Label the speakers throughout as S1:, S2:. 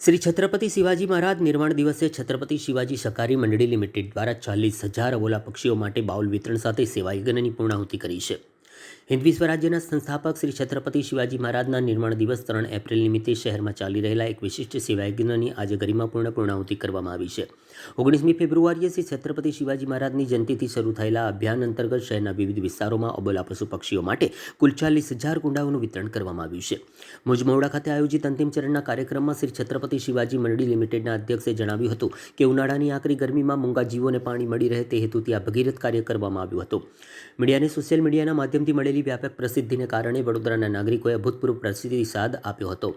S1: श्री छत्रपति शिवाजी महाराज निर्माण दिवसे छत्रपति शिवाजी सहकारी मंडળી લિમિટેડ દ્વારા 40,000 અબોલા પક્ષીઓ માટે બાઉલ વિતરણ સાથે સેવા યજ્ઞની પૂર્ણાહુતિ કરી છે। હિન્દવી સ્વરાજ્યના સંસ્થાપક શ્રી છત્રપતિ શિવાજી મહારાજના નિર્માણ દિવસ 3 એપ્રિલ નિમિત્તે શહેરમાં ચાલી રહેલા એક વિશિષ્ટ સેવા યજ્ઞની આજે ગરિમાપૂર્ણ પૂર્ણાહુતિ કરવામાં આવી છે। 19મી ફેબ્રુઆરીએ શ્રી છત્રપતિ શિવાજી મહારાજની જયંતિથી શરૂ થયેલા અભિયાન અંતર્ગત શહેરના વિવિધ વિસ્તારોમાં અબોલા પશુ પક્ષીઓ માટે કુલ 40,000 કુંડાઓનું વિતરણ કરવામાં આવ્યું છે। મુજ મવડા ખાતે આયોજિત અંતિમ ચરણના કાર્યક્રમમાં શ્રી છત્રપતિ શિવાજી મંડળી લિમિટેડના અધ્યક્ષે જણાવ્યું હતું કે ઉનાળાની આકરી ગરમીમાં મૂંગા જીવોને પાણી મળી રહે તે હેતુથી આ ભગીરથ કાર્ય કરવામાં આવ્યું હતું। મીડિયાને સોશિયલ મીડિયાના માધ્યમથી મળેલી વ્યાપક પ્રસિદ્ધિને કારણે વડોદરાના નાગરિકોએ અભૂતપૂર્વ પ્રતિસાદ આપ્યો હતો।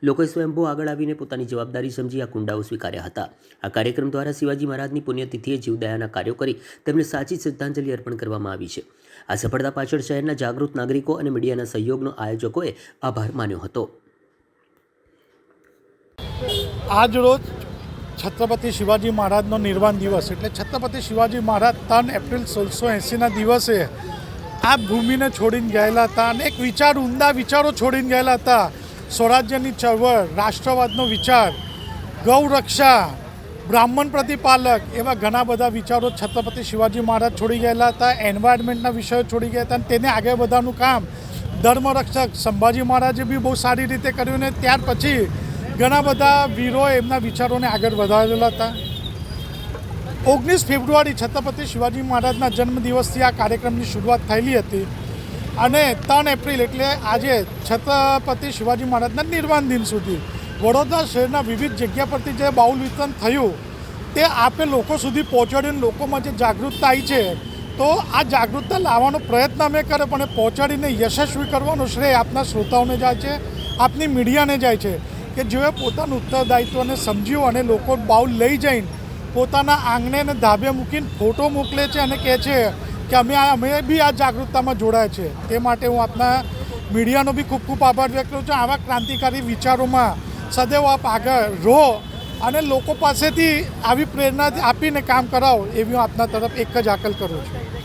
S1: લોકોએ સ્વયંભૂ આગળ આવીને પોતાની જવાબદારી સમજી આ કુંડાઓ સ્વીકાર્યા હતા। આ કાર્યક્રમ દ્વારા શિવાજી મહારાજની પુણ્યતિથિએ જીવદયાના કાર્યો કરી તેમને સાચી શ્રદ્ધાંજલિ અર્પણ કરવામાં આવી છે। આ સફળતા પાછળ શહેરના જાગૃત નાગરિકો અને મીડિયાના સહયોગનો આયોજકોએ આભાર માન્યો હતો।
S2: આજ રોજ છત્રપતિ શિવાજી મહારાજનો નિર્વાણ દિવસ એટલે છત્રપતિ શિવાજી મહારાજ 3 એપ્રિલ 1680ના દિવસે આ ભૂમિને છોડીને ગયેલા હતા અને એક ઊંડા વિચારો છોડીને ગયેલા હતા। સ્વરાજ્યની ચળવળ, રાષ્ટ્રવાદનો વિચાર, ગૌરક્ષા, બ્રાહ્મણ પ્રતિપાલક એવા ઘણા બધા વિચારો છત્રપતિ શિવાજી મહારાજ છોડી ગયેલા હતા। એન્વાયરમેન્ટના વિષયો છોડી ગયા હતા અને તેને આગળ વધવાનું કામ ધર્મરક્ષક સંભાજી મહારાજે બી બહુ સારી રીતે કર્યું ને ત્યાર પછી ઘણા બધા વીરોએ એમના વિચારોને આગળ વધારેલા હતા। 19 ફેબ્રુઆરી છત્રપતિ શિવાજી મહારાજના જન્મદિવસથી આ કાર્યક્રમની શરૂઆત થયેલી હતી અને 3 એપ્રિલ એટલે આજે છત્રપતિ શિવાજી મહારાજના નિર્વાણ દિન સુધી વડોદરા શહેરના વિવિધ જગ્યા પરથી જે બાઉલ વિતરણ થયું તે આપે લોકો સુધી પહોંચાડીને લોકોમાં જે જાગૃતતા આવી છે તો આ જાગૃતતા લાવવાનો પ્રયત્ન અમે કરે પણ એ પહોંચાડીને યશસ્વી કરવાનો શ્રેય આપના શ્રોતાઓને જાય છે, આપની મીડિયાને જાય છે કે જેઓએ પોતાનું ઉત્તરદાયિત્વને સમજ્યું અને લોકો બાઉલ લઈ જઈને પોતાના આંગણે અને ધાબે મૂકીને ફોટો મોકલે છે અને કહે છે કે અમે બી આ જાગૃતતામાં જોડાય છે। તે માટે હું આપના મીડિયાનો બી ખૂબ ખૂબ આભાર વ્યક્ત કરું છું। આવા ક્રાંતિકારી વિચારોમાં સદૈવ આપ આગળ રહો અને લોકો પાસેથી આવી પ્રેરણા આપીને કામ કરાવો એવી હું આપના તરફ એક જ આકલ કરું છું।